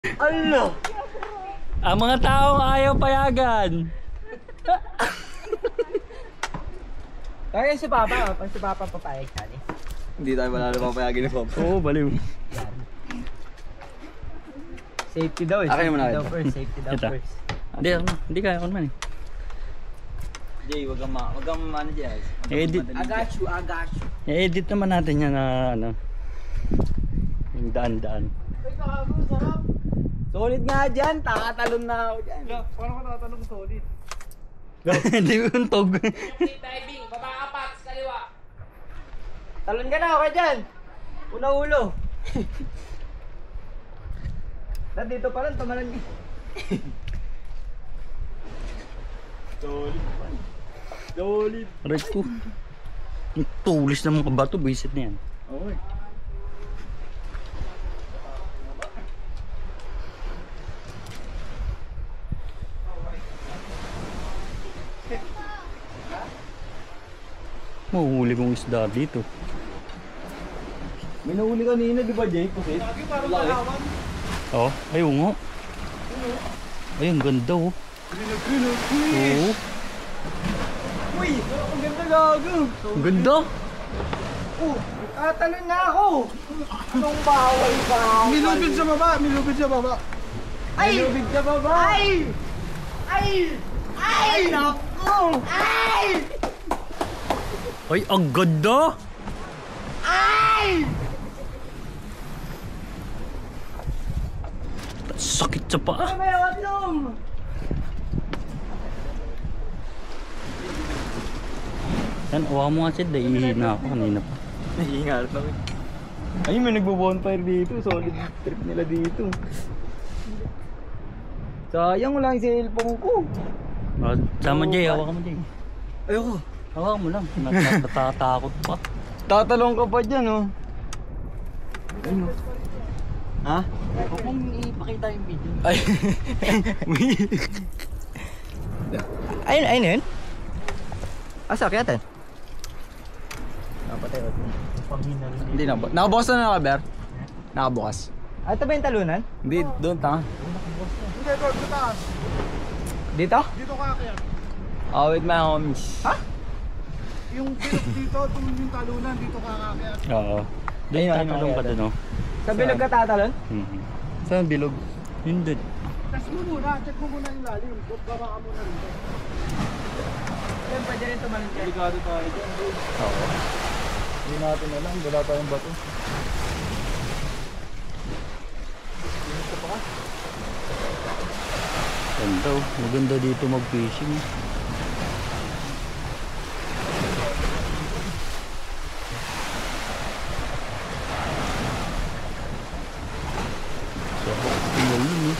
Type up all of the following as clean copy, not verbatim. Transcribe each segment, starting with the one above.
Ano? Ang mga taong ayaw payagan. Kaya si Papa, pag si Papa papayag ka ni. Hindi tayo malalo papayagin ni Papa. Oo, baliw. Safety daw eh. Akin mo na Safety daw ito. first. Safety daw Ito. first. Hindi kaya ako naman eh. Jay, wag kang ano dyan. Edit. I got you. I-edit naman natin yan na ano. Yung daan-daan. Ay, kago, sarap. Solid nga dyan, takatalon na ako dyan. Paano ka tatanong solid? Hindi ko untog. Diving, baba ka pa, sa kaliwa. Talon ka na, okay dyan. Una ulo. Dito pa lang, tumalan ka. Solid. Aray ko. Ang tulis ng mga bato, buisit na yan. Okay. Mahuhuli kong isda dito. May nahuli kanina, di ba Jay? Pusit? Lagi parang malawan. Oh, ayun nga. Ay, ang ganda oh. Oo. Uy, ang ganda gago. Ang ganda. Oh, tatalon na ako. Anong bawal bawal? Milubid sa baba, milubid sa baba. Ay! Lubid ka ba ba? Ay! Ay! Ay! Naku! Ay! Ay, ang ganda. Ay! Sakit sa paa. Ano ba yung atlong? Yan, awa mo nga Sid, ihina ako kanina pa. Nag-iingat lang eh. Ay, may nagbo-bonfire dito. Solid trip nila dito. Sayang lang yung cellphone ko. Oh, sama Jay, hawa ka mo Jay. Ayoko. Hawa mo lang, natatakot pa. Tatalong ka pa dyan, oh. Ano? Ha? Huwag mong ipakita yung video. Ay. Ayun yun? Asa, kaya tayo? Napatay. Hindi na. Nakabukas na nakaber? Nakabukas. Ah, ito ba yung talunan? Hindi, doon tanga. Hindi, doon sa taas. Dito? Dito ka kaya. Oh, with my homies. Ha? Yung bilog dito, tumulong yung talunan, dito ka kaya. Oo. Doon Ayun, tatalong ka ayun, doon oh. Sa bilog ka tatalon? Saan bilog? Yun doon. Test mo muna, check mo muna yung lalim. Baba ka muna rito. Ayun, pwede rin tumalon dyan. Delikado tayo dyan, dude. Oo. Hindi natin alam, wala tayong bato. Ganda oh. Maganda dito mag-fishing. Sarap kumain eh.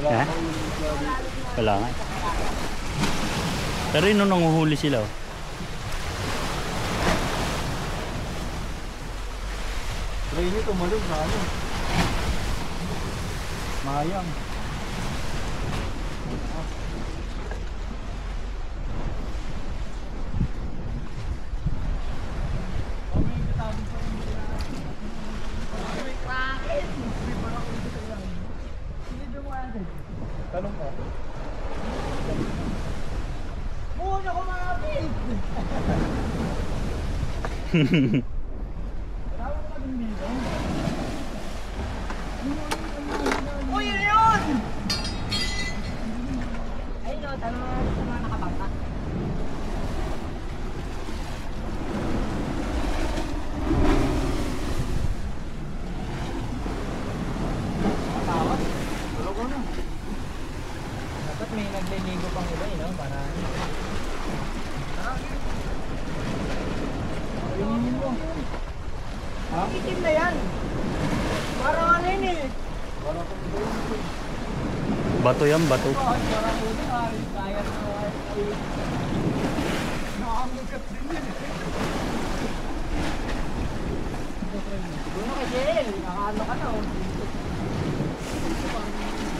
Ha? Wala nga. Pero yun nung nanguhuli sila oh. Try nyo tumalog sa ano. Mayang. Tanong ka. Muna kumapit! Uy, yun yun! Ayun o, tanong natin sa mga nakabangka. Dapat may nagliligo pang iba no? Para... Ha? Itim na yan! Parang ano yun eh! Parang Bato yan, bato. Nakakamugat din yan eh. Ano kay Jel? Nakaano ka na oh.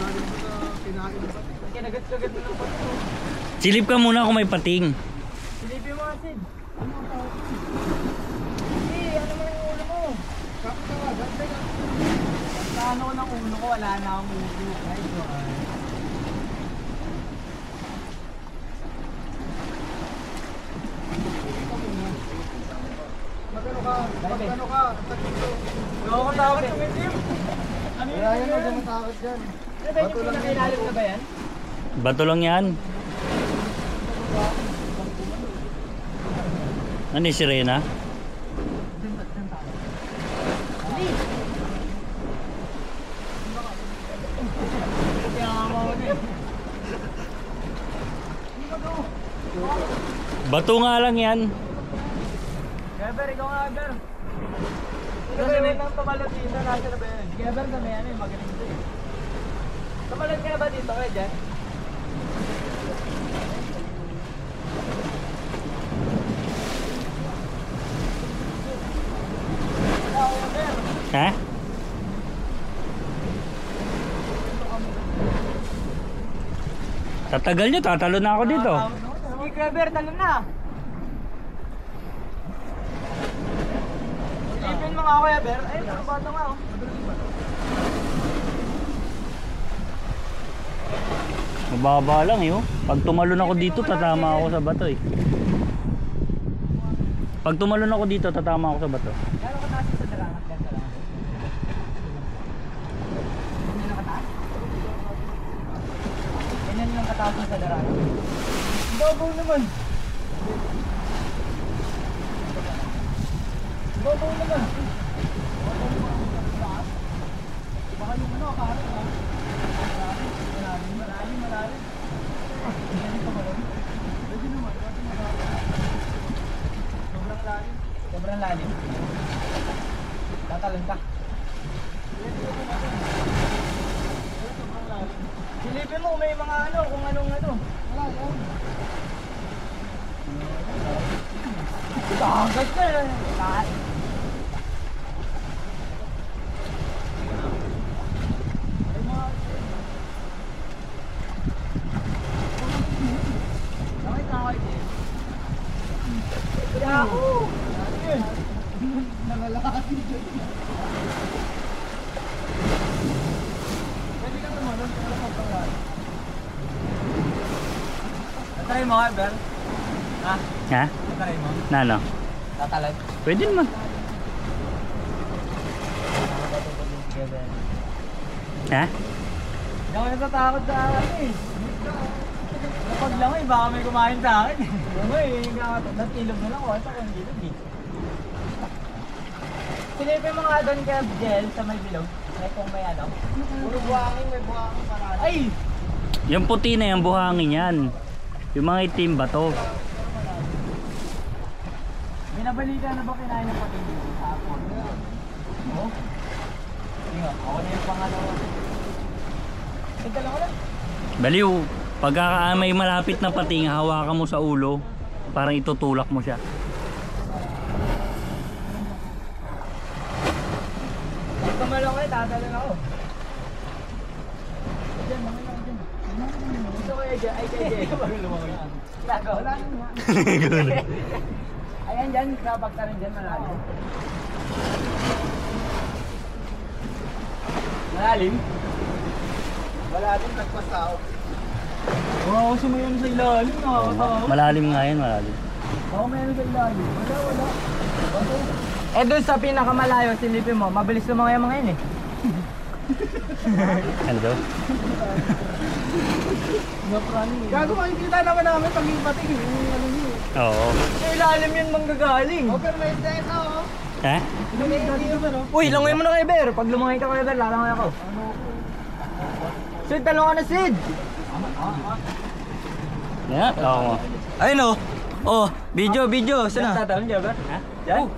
Galing mo na kinain mo pati. Kinagat-kagat mo ng pato. Silip ka muna kung may pating. Silipin mo nga, Sid. Hindi, ano mo yung ulo mo? Kapit ka nga, dante ka. Ano ko ng ulo ko, wala na akong ulo. Ay, so, Magkano ka? Tagito. Gawa ko takot tumitim. Ano Wala yan, huwag mo takot dyan. Ano ba yung pinakailalim na ba yan? Bato lang yan. Ano yung sirena? Hindi. Kaya nga mo na Bato nga lang yan. Geber, ikaw nga, Geber. Ikaw ba yung nang tumalot dito? Nasa na ba yan? Geber na may ano eh, magaling ito eh. Tumalot ka na ba dito kaya dyan? Ha? Tatagal nyo, tatalo na ako dito. Sige, Geber, talo na. Ipin mo nga ako, Geber. Ay, mga bata nga oh. Mababa lang eh. Oh. Pag tumalon ako dito, tatama ako sa bato eh. Pag tumalon ako dito, tatama ako sa bato. Gano'n kataas sa darangat yan sa lang? Ganyan lang kataas? Ganyan lang kataas sa darangat? Babaw naman! Babaw naman! Baka yung ano, parang ha? Malalim. Ganyan ka ba lang? Pwede naman, pwede naman. Sobrang lalim. Sobrang lalim. Tatalon ka. Silipin mo may mga ano, kung anong ano. Wala yan. Dagat ka eh. Lahat. Bakit nakakit eh? Yahoo! Nangalaki dyan. Pwede ka tumalon, pero magpanglaan. Tatry mo, Eber? Ha? Ha? Tatry mo? Na ano? Tatalon? Pwede naman. Ha? Hindi ako natatakot sa akin eh. Kapag lang eh, baka may kumain sa akin eh. Ano eh, natilog na lang ako. Ito kung gilog eh. Silipin mo nga doon kay Jel sa may bilog. May kung may ano. Puro buhangin, may buhangin parang. Ay! Yung puti na yung buhangin yan. Yung mga itim bato. Binabalita na ba kinain ng pating dito sa hapon? Oo. Hindi nga, ako na yung pangalawa. Ito lang ko lang. Baliw. Pagka may malapit na pating, hawakan mo sa ulo. Parang itutulak mo siya. Pag tumalong kayo, tatalon ako. Diyan, mga lang dyan. Gusto ko yung ay kay Jay. Lagaw. Wala nang nga. Ayan dyan, kapag ka rin dyan, malalim. Malalim? Malalim, nagpas tao. Wow, sumayon sa ilalim, nakakatawa. Malalim nga yan, malalim. Oo, mayroon sa ilalim. Wala. Eh doon sa pinakamalayo, silipin mo, mabilis na mga yun eh. Ano daw? Gago, makikita naman namin pag yung pating. Yung ano niyo. Oo. Sa ilalim yun manggagaling. Pero may desa oh. Ha? May desa ba no? Uy, langoy mo na kay Ber. Pag lumangay ka kay Ber, lalangoy ako. Sid, talong ka na Sid. Yan, oo. Ayun oh. Oh, video. Saan na? Tatalon ka ba? Ha? Yan?